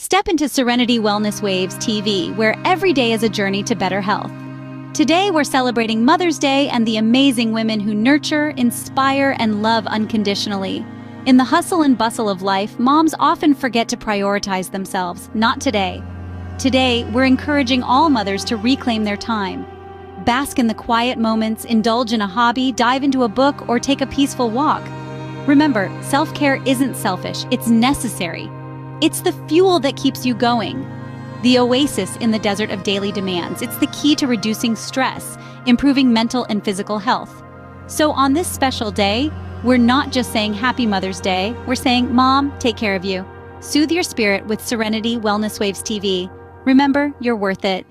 Step into Serenity Wellness Waves TV, where every day is a journey to better health. Today, we're celebrating Mother's Day and the amazing women who nurture, inspire, and love unconditionally. In the hustle and bustle of life, moms often forget to prioritize themselves. Not today. Today, we're encouraging all mothers to reclaim their time. Bask in the quiet moments, indulge in a hobby, dive into a book, or take a peaceful walk. Remember, self-care isn't selfish, it's necessary. It's the fuel that keeps you going. The oasis in the desert of daily demands. It's the key to reducing stress, improving mental and physical health. So on this special day, we're not just saying Happy Mother's Day, we're saying, Mom, take care of you. Soothe your spirit with Serenity Wellness Waves TV. Remember, you're worth it.